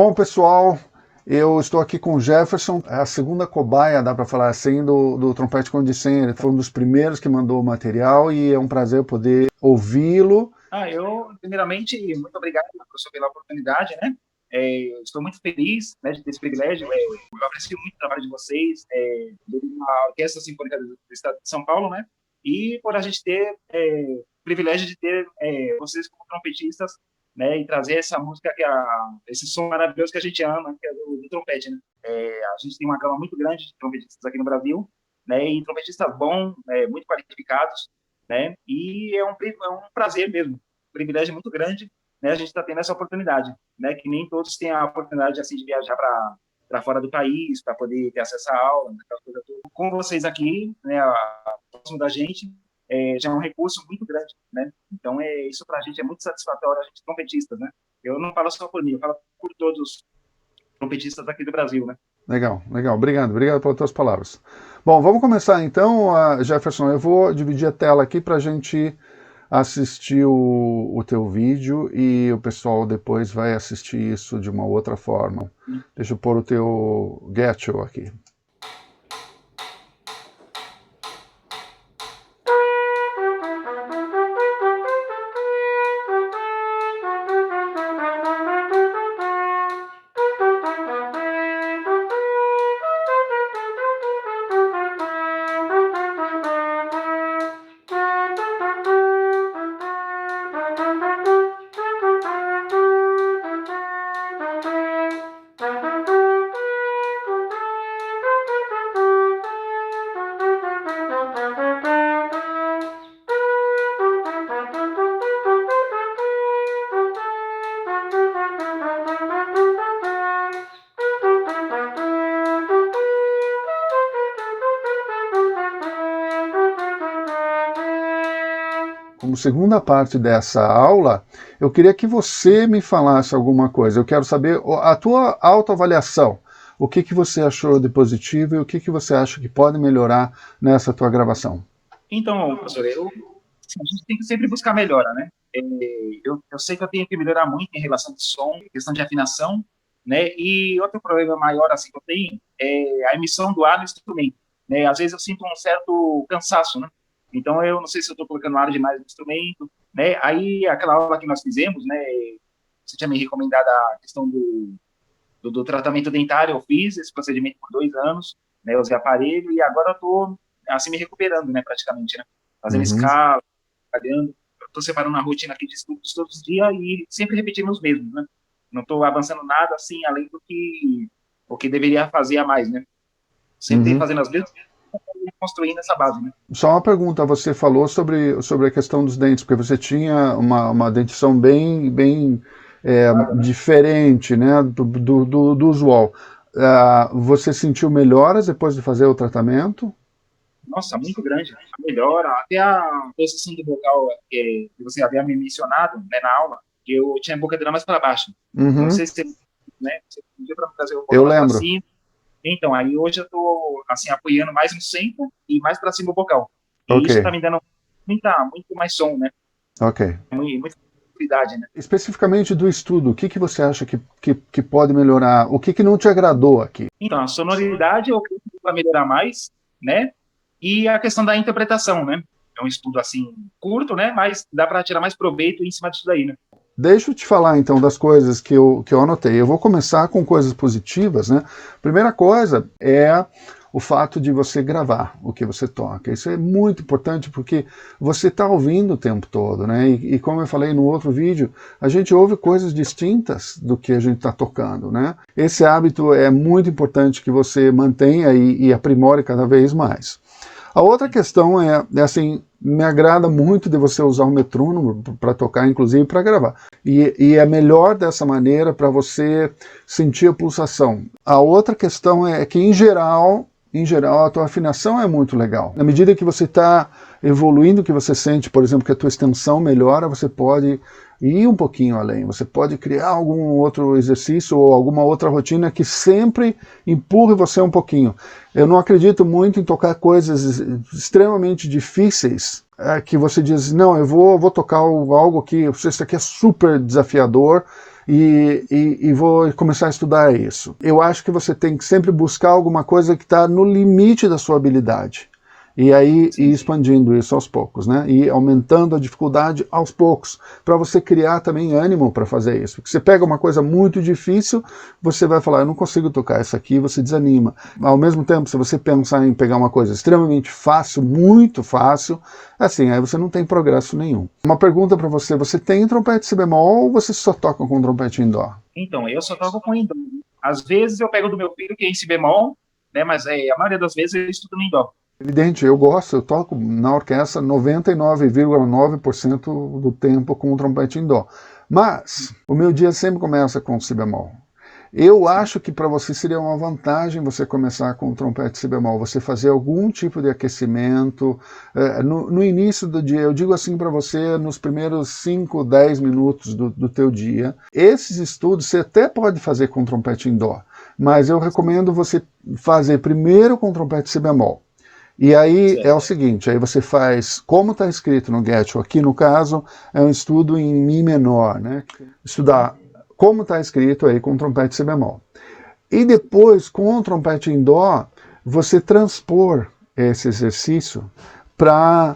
Bom, pessoal, eu estou aqui com o Jefferson, é a segunda cobaia, dá para falar assim, do trompete Condicem. Ele foi um dos primeiros que mandou o material e é um prazer poder ouvi-lo. Eu, primeiramente, muito obrigado, professor, pela oportunidade, né? Estou muito feliz, né, de ter esse privilégio. Eu aprecio muito o trabalho de vocês, da Orquestra Sinfônica do Estado de São Paulo, né? E por a gente ter o privilégio de ter vocês como trompetistas, né? E trazer essa música, esse som maravilhoso que a gente ama, que é do trompete, né? A gente tem uma gama muito grande de trompetistas aqui no Brasil, né? E trompetistas bons, muito qualificados, né? E é um prazer mesmo, um privilégio muito grande, né? A gente está tendo essa oportunidade, né? Que nem todos têm a oportunidade assim de viajar para fora do país para poder ter acesso à aula, aquela coisa toda. Com vocês aqui, né? Próximo da gente, já é um recurso muito grande, né? Então isso para a gente é muito satisfatório, a gente trompetistas, né? Eu não falo só por mim, eu falo por todos os trompetistas aqui do Brasil, né? Legal, legal. Obrigado pelas tuas palavras. Bom, vamos começar então, Jefferson. Eu vou dividir a tela aqui para a gente assistir o teu vídeo e o pessoal depois vai assistir isso de uma outra forma. Deixa eu pôr o teu Getcho aqui. Como segunda parte dessa aula, eu queria que você me falasse alguma coisa. Eu quero saber a tua autoavaliação. O que você achou de positivo e o que você acha que pode melhorar nessa tua gravação? Então, professor, a gente tem que sempre buscar melhora, né? Eu sei que eu tenho que melhorar muito em relação de som, questão de afinação, né? E outro problema maior assim que eu tenho é a emissão do ar no instrumento, né? Às vezes eu sinto um certo cansaço, né? Então eu não sei se eu estou colocando ar demais no instrumento, né? Aí aquela aula que nós fizemos, né? Você tinha me recomendado a questão do tratamento dentário, eu fiz esse procedimento por 2 anos, né? Eu usei aparelho e agora eu estou assim me recuperando, né? Praticamente, né? Fazendo escala, trabalhando. Eu estou separando a rotina aqui de estudos todos os dias e sempre repetindo os mesmos, né? Não estou avançando nada assim além do que o que deveria fazer a mais, né? Sempre fazendo as mesmas, construindo essa base, né? Só uma pergunta, você falou sobre a questão dos dentes, porque você tinha uma dentição bem diferente, né, do usual. Você sentiu melhoras depois de fazer o tratamento? Nossa, muito grande. Melhora. Até a posição do vocal que você havia me mencionado, né, na aula, que eu tinha a boca dela mais para baixo. Não sei se você pediu para trazer o vocal mais para cima. Então, aí hoje eu estou assim, apoiando mais no centro e mais para cima o vocal. E isso está me dando muito mais som, né? Ok. Muita qualidade, né? Especificamente do estudo, o que você acha que pode melhorar? O que não te agradou aqui? Então, a sonoridade eu creio que vai melhorar mais, né? E a questão da interpretação, né? É um estudo, assim, curto, né? Mas dá para tirar mais proveito em cima disso daí, né? Deixa eu te falar, então, das coisas que eu anotei. Eu vou começar com coisas positivas, né? Primeira coisa é o fato de você gravar o que você toca. Isso é muito importante porque você está ouvindo o tempo todo, né? E como eu falei no outro vídeo, a gente ouve coisas distintas do que a gente está tocando, né? Esse hábito é muito importante que você mantenha e aprimore cada vez mais. A outra questão é assim, me agrada muito de você usar o metrônomo para tocar, inclusive para gravar. E é melhor dessa maneira para você sentir a pulsação. A outra questão é que, em geral, a tua afinação é muito legal. Na medida que você está evoluindo, que você sente, por exemplo, que a tua extensão melhora, você pode ir um pouquinho além. Você pode criar algum outro exercício ou alguma outra rotina que sempre empurre você um pouquinho. Eu não acredito muito em tocar coisas extremamente difíceis, que você diz, não, eu vou tocar algo que, isso aqui é super desafiador, e vou começar a estudar isso. Eu acho que você tem que sempre buscar alguma coisa que está no limite da sua habilidade. E aí ir expandindo isso aos poucos, né? E aumentando a dificuldade aos poucos, para você criar também ânimo para fazer isso. Porque você pega uma coisa muito difícil, você vai falar, eu não consigo tocar isso aqui, você desanima. Ao mesmo tempo, se você pensar em pegar uma coisa extremamente fácil, muito fácil, assim, aí você não tem progresso nenhum. Uma pergunta para você, você tem trompete si bemol ou você só toca com trompete em dó? Então, eu só toco com em dó. Às vezes eu pego do meu filho, que é em si bemol, né, mas a maioria das vezes eu estudo em dó. Evidente, eu gosto, eu toco na orquestra 99,9% do tempo com o trompete em dó. Mas o meu dia sempre começa com si bemol. Eu acho que para você seria uma vantagem você começar com o trompete si bemol, você fazer algum tipo de aquecimento no início do dia. Eu digo assim para você, nos primeiros 5, 10 minutos do teu dia. Esses estudos você até pode fazer com trompete em dó, mas eu recomendo você fazer primeiro com trompete si bemol. E aí é o seguinte, aí você faz, como está escrito no Getcho, aqui no caso é um estudo em Mi menor, né? Estudar como está escrito aí com trompete si bemol. E depois, com o trompete em dó, você transpor esse exercício para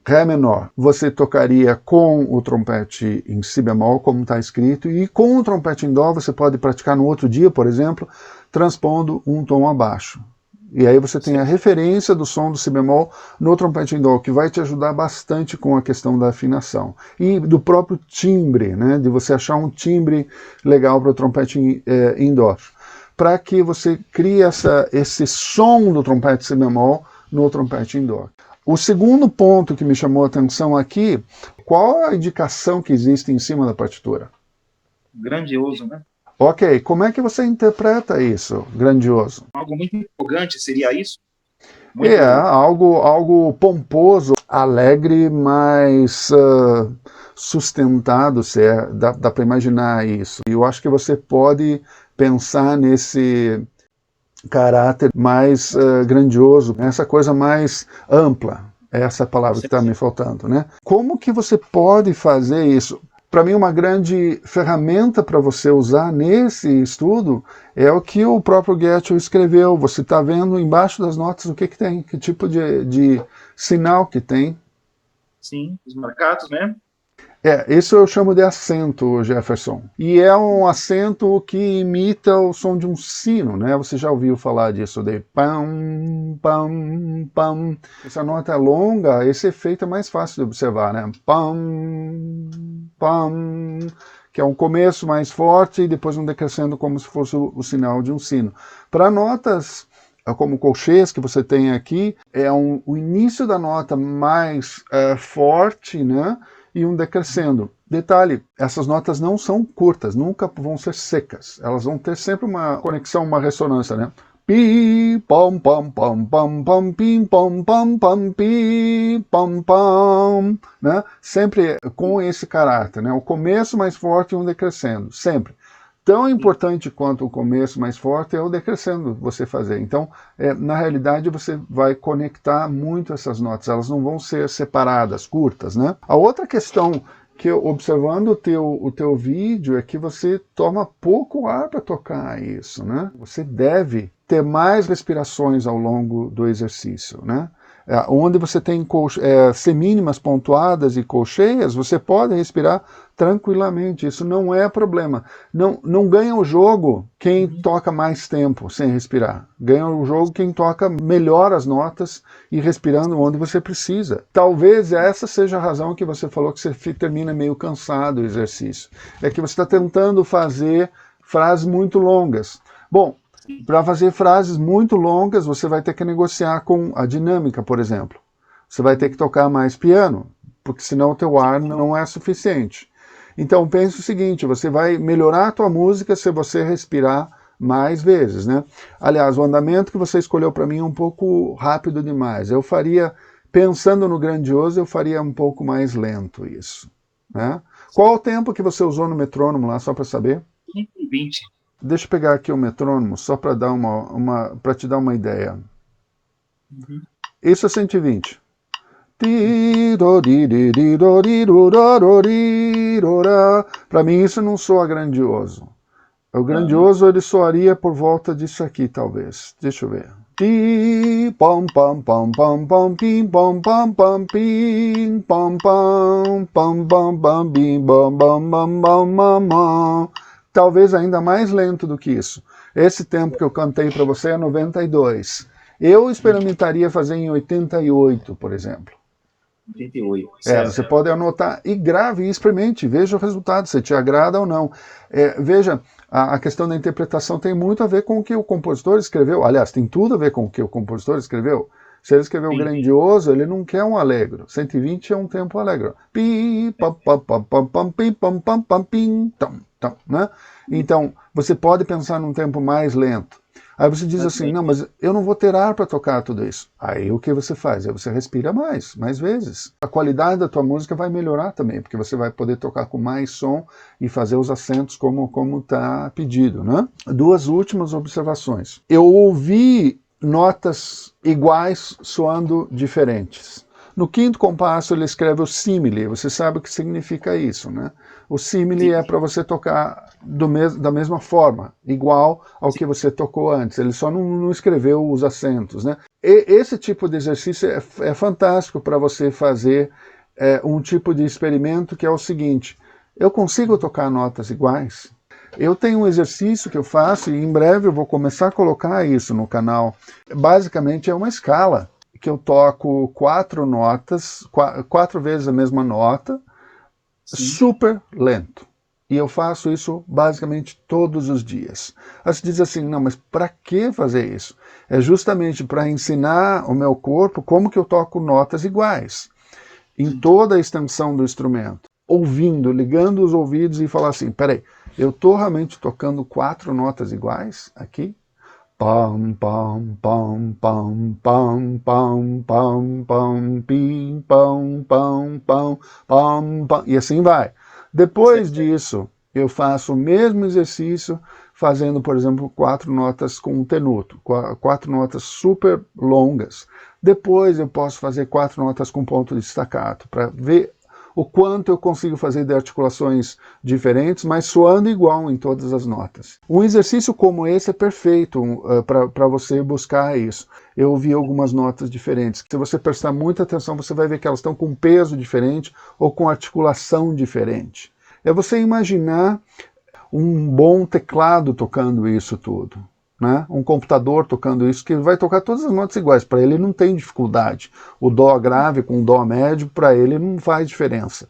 Ré menor. Você tocaria com o trompete em si bemol, como está escrito, e com o trompete em dó você pode praticar no outro dia, por exemplo, transpondo um tom abaixo. E aí você tem a referência do som do si bemol no trompete em dó, que vai te ajudar bastante com a questão da afinação. E do próprio timbre, né, de você achar um timbre legal para o trompete em dó. Para que você crie esse som do trompete si bemol no trompete em dó. O segundo ponto que me chamou a atenção aqui, qual a indicação que existe em cima da partitura? Grandioso, né? Ok, como é que você interpreta isso, grandioso? Algo muito empolgante, seria isso? Muito... É, algo pomposo, alegre, mas sustentado, se é, dá para imaginar isso. E eu acho que você pode pensar nesse caráter mais grandioso, essa coisa mais ampla. Essa é a palavra que está me faltando, né? Como que você pode fazer isso? Para mim, uma grande ferramenta para você usar nesse estudo é o que o próprio Getcho escreveu. Você está vendo embaixo das notas o que tem, que tipo de sinal que tem. Sim, os marcados, né? Isso eu chamo de acento, Jefferson. E é um acento que imita o som de um sino, né? Você já ouviu falar disso, de pam, pam, pam. Essa nota é longa, esse efeito é mais fácil de observar, né? Pam, pam, que é um começo mais forte e depois um decrescendo como se fosse o sinal de um sino. Para notas como colchês que você tem aqui, é o início da nota mais forte, né? E um decrescendo. Detalhe, essas notas não são curtas, nunca vão ser secas. Elas vão ter sempre uma conexão, uma ressonância, né? Pi, pom, pom, pom, pom, pom, pim, pom, pom, pom, pi, pom, pom, né? Sempre com esse caráter, né? O começo mais forte e um decrescendo, sempre. Tão importante quanto o começo mais forte é o decrescendo você fazer. Então, na realidade, você vai conectar muito essas notas, elas não vão ser separadas, curtas, né? A outra questão que, observando o teu vídeo, é que você toma pouco ar para tocar isso, né? Você deve ter mais respirações ao longo do exercício, né? Onde você tem semínimas pontuadas e colcheias, você pode respirar tranquilamente, isso não é problema. Não ganha o jogo quem toca mais tempo sem respirar. Ganha o jogo quem toca melhor as notas e respirando onde você precisa. Talvez essa seja a razão que você falou que você termina meio cansado o exercício. É que você está tentando fazer frases muito longas. Bom, para fazer frases muito longas, você vai ter que negociar com a dinâmica, por exemplo. Você vai ter que tocar mais piano, porque senão o teu ar não é suficiente. Então pense o seguinte, você vai melhorar a tua música se você respirar mais vezes, né? Aliás, o andamento que você escolheu para mim é um pouco rápido demais. Eu faria, pensando no grandioso, eu faria um pouco mais lento isso, né? Qual o tempo que você usou no metrônomo lá, só para saber? 120. Deixa eu pegar aqui o metrônomo, só para dar para te dar uma ideia. Isso é 120. Para mim isso não soa grandioso. O grandioso ele soaria por volta disso aqui, talvez. Deixa eu ver. Pom pom pom pom pom pim pom pom pom pim pom pom pom pom pom pim pom pom pom pom pom. Talvez ainda mais lento do que isso. Esse tempo que eu cantei para você é 92. Eu experimentaria fazer em 88, por exemplo. 88. Você pode anotar e grave e experimente, veja o resultado, se te agrada ou não. Veja, a questão da interpretação tem muito a ver com o que o compositor escreveu. Aliás, tem tudo a ver com o que o compositor escreveu. Se ele escreveu grandioso, ele não quer um alegro. 120 é um tempo alegre. Pi, pam, pam, pam, pam, pam, pim, pam, pam, pam, pim, tam, tam, né? Então, você pode pensar num tempo mais lento. Aí você diz assim, não, mas eu não vou ter ar para tocar tudo isso. Aí o que você faz? Aí você respira mais vezes. A qualidade da tua música vai melhorar também, porque você vai poder tocar com mais som e fazer os acentos como está pedido, né? Duas últimas observações. Eu ouvi notas iguais soando diferentes. No quinto compasso ele escreve o símile, você sabe o que significa isso, né? O símile é para você tocar da mesma forma, igual ao que você tocou antes, ele só não escreveu os acentos, né? E esse tipo de exercício é fantástico para você fazer um tipo de experimento que é o seguinte, eu consigo tocar notas iguais? Eu tenho um exercício que eu faço e em breve eu vou começar a colocar isso no canal. Basicamente é uma escala que eu toco 4 notas, 4 vezes a mesma nota, super lento. E eu faço isso basicamente todos os dias. Aí você diz assim, não, mas para que fazer isso? É justamente para ensinar o meu corpo como que eu toco notas iguais, em toda a extensão do instrumento. Ouvindo, ligando os ouvidos e falar assim, peraí, eu estou realmente tocando 4 notas iguais aqui? Pam, pam, pam, pam, pam, pam, pam, pam, pim, pam, pam, pam, pam, pam, e assim vai. Depois disso, eu faço o mesmo exercício fazendo, por exemplo, 4 notas com um tenuto, 4 notas super longas. Depois eu posso fazer 4 notas com ponto de staccato, para ver o quanto eu consigo fazer de articulações diferentes, mas soando igual em todas as notas. Um exercício como esse é perfeito para você buscar isso. Eu ouvi algumas notas diferentes. Se você prestar muita atenção, você vai ver que elas estão com peso diferente ou com articulação diferente. É você imaginar um bom teclado tocando isso tudo. Né? Um computador tocando isso, que vai tocar todas as notas iguais, para ele não tem dificuldade. O dó grave com o dó médio, para ele não faz diferença.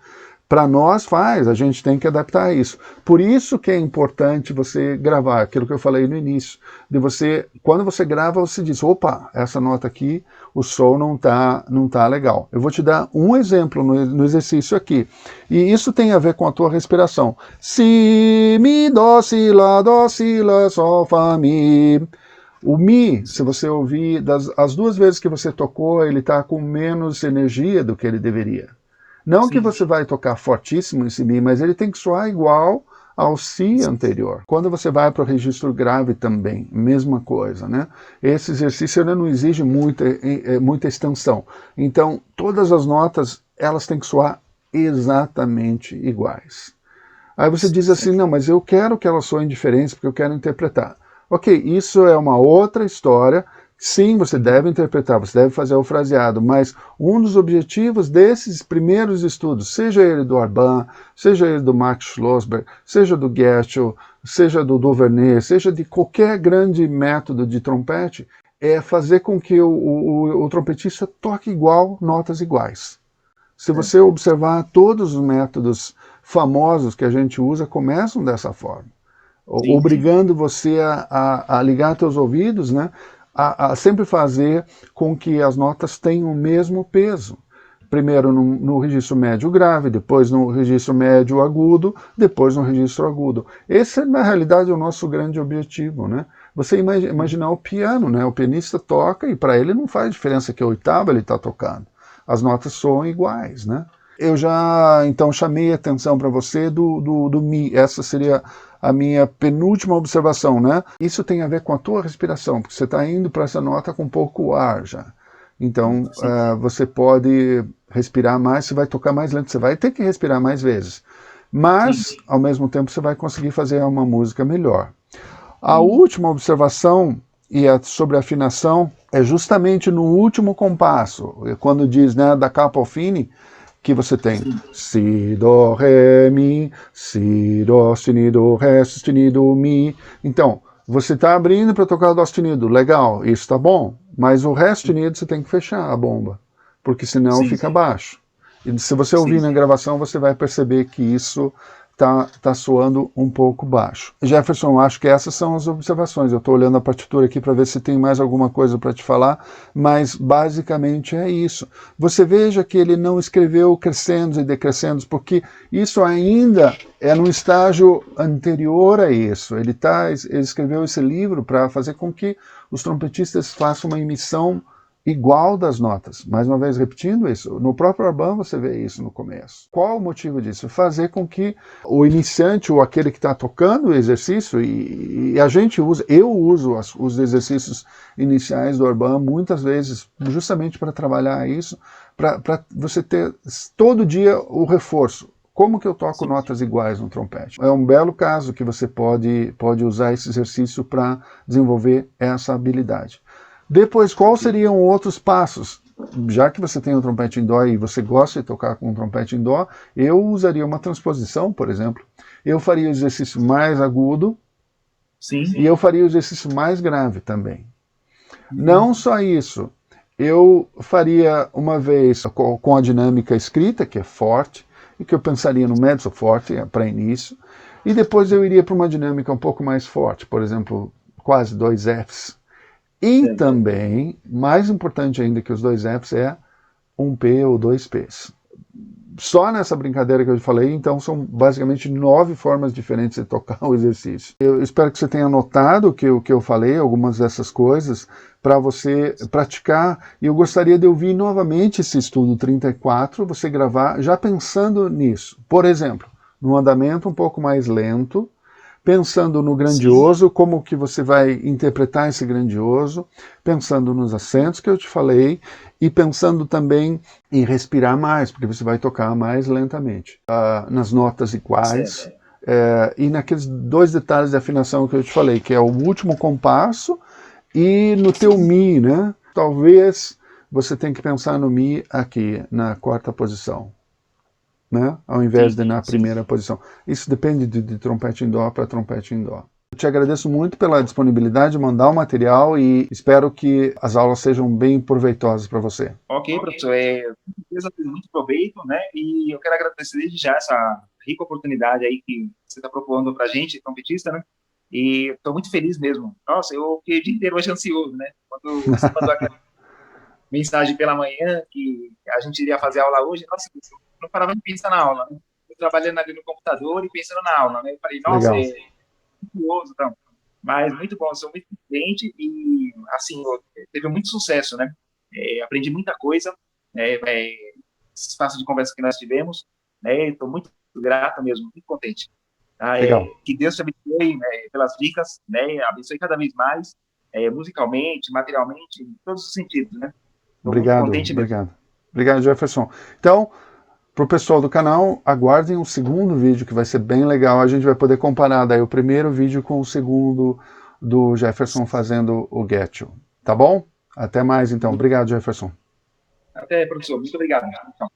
Para nós faz, a gente tem que adaptar isso. Por isso que é importante você gravar, aquilo que eu falei no início, de você, quando você grava, você diz, opa, essa nota aqui, o som não tá legal. Eu vou te dar um exemplo no exercício aqui, e isso tem a ver com a tua respiração. Si, mi, dó, si, lá, sol, fá, mi. O mi, se você ouvir, as 2 vezes que você tocou, ele está com menos energia do que ele deveria. Não que você vai tocar fortíssimo esse mi, mas ele tem que soar igual ao si anterior. Quando você vai para o registro grave também, mesma coisa, né? Esse exercício ainda não exige muita extensão. Então, todas as notas, elas têm que soar exatamente iguais. Aí você diz assim, não, mas eu quero que elas soem diferentes porque eu quero interpretar. Ok, isso é uma outra história. Sim, você deve interpretar, você deve fazer o fraseado, mas um dos objetivos desses primeiros estudos, seja ele do Arban, seja ele do Max Schlossberg, seja do Getchell, seja do Duvernay, seja de qualquer grande método de trompete, é fazer com que o trompetista toque igual, notas iguais. Se você observar, todos os métodos famosos que a gente usa começam dessa forma, obrigando você a ligar seus ouvidos, né? A sempre fazer com que as notas tenham o mesmo peso. Primeiro no registro médio grave, depois no registro médio agudo, depois no registro agudo. Esse, na realidade, é o nosso grande objetivo, né? Você imaginar o piano, né? O pianista toca e para ele não faz diferença que oitava ele está tocando. As notas soam iguais, né? Eu já, então, chamei a atenção para você do Mi. Essa seria a minha penúltima observação, né? Isso tem a ver com a tua respiração, porque você está indo para essa nota com pouco ar já. Então, você pode respirar mais, você vai tocar mais lento, você vai ter que respirar mais vezes. Mas, Sim. ao mesmo tempo, você vai conseguir fazer uma música melhor. A última observação, e é sobre afinação, é justamente no último compasso, quando diz, né, da capa ao fine, que você tem Sim. si, do, ré, mi, si, do, sustenido, ré, sustenido, mi. Então, você está abrindo para tocar o dó sustenido, legal, isso está bom, mas o ré sustenido você tem que fechar a bomba, porque senão Sim. fica baixo. E se você Sim. ouvir na gravação, você vai perceber que isso tá soando um pouco baixo. Jefferson, acho que essas são as observações. Eu estou olhando a partitura aqui para ver se tem mais alguma coisa para te falar, mas basicamente é isso. Você veja que ele não escreveu crescendos e decrescendos, porque isso ainda é num estágio anterior a isso. Ele escreveu esse livro para fazer com que os trompetistas façam uma emissão igual das notas. Mais uma vez repetindo isso, no próprio Arban você vê isso no começo. Qual o motivo disso? Fazer com que o iniciante ou aquele que está tocando o exercício, e a gente usa, eu uso os exercícios iniciais do Arban muitas vezes justamente para trabalhar isso, para você ter todo dia o reforço. Como que eu toco notas iguais no trompete? É um belo caso que você pode usar esse exercício para desenvolver essa habilidade. Depois, quais seriam outros passos? Já que você tem um trompete em dó e você gosta de tocar com um trompete em dó, eu usaria uma transposição, por exemplo. Eu faria o exercício mais agudo. Sim. E eu faria o exercício mais grave também. Não só isso, eu faria uma vez com a dinâmica escrita, que é forte, e que eu pensaria no mezzo forte para início, e depois eu iria para uma dinâmica um pouco mais forte, por exemplo, quase 2 Fs. E também, mais importante ainda que os 2 Fs, é um P ou 2 Ps. Só nessa brincadeira que eu falei, então são basicamente 9 formas diferentes de tocar o exercício. Eu espero que você tenha notado o que eu falei, algumas dessas coisas, para você praticar. E eu gostaria de ouvir novamente esse estudo 34, você gravar já pensando nisso. Por exemplo, num andamento um pouco mais lento, pensando no grandioso, como que você vai interpretar esse grandioso, pensando nos acentos que eu te falei, e pensando também em respirar mais, porque você vai tocar mais lentamente, nas notas iguais, e naqueles 2 detalhes de afinação que eu te falei, que é o último compasso e no teu Mi, né? Talvez você tenha que pensar no Mi aqui, na 4ª posição. Né? Ao invés de na primeira posição. Isso depende de trompete em dó para trompete em dó. Eu te agradeço muito pela disponibilidade de mandar o material e espero que as aulas sejam bem proveitosas para você. Ok, professor, com certeza teve muito proveito, né? E eu quero agradecer desde já essa rica oportunidade aí que você está propondo para a gente, trompetista, né? E estou muito feliz mesmo. Nossa, eu fiquei o dia inteiro hoje ansioso, né? Quando você mandou aquela mensagem pela manhã que a gente iria fazer aula hoje, nossa, eu não parava de pensar na aula, né? Eu trabalhando ali no computador e pensando na aula, né? Eu falei, nossa, Legal. curioso, então. Mas muito bom, sou muito contente e, assim, teve muito sucesso, né? Aprendi muita coisa, esse espaço de conversa que nós tivemos, né? Estou muito grato mesmo, muito contente. Tá? Legal. Que Deus te abençoe, né, pelas dicas, né? Abençoe cada vez mais, musicalmente, materialmente, em todos os sentidos, né? Estou muito Obrigado, contente mesmo. obrigado. Obrigado, Jefferson. Então, para o pessoal do canal, aguardem um segundo vídeo que vai ser bem legal. A gente vai poder comparar daí o primeiro vídeo com o segundo do Jefferson fazendo o Get You. Tá bom? Até mais então. Obrigado, Jefferson. Até, professor. Muito obrigado. Tchau.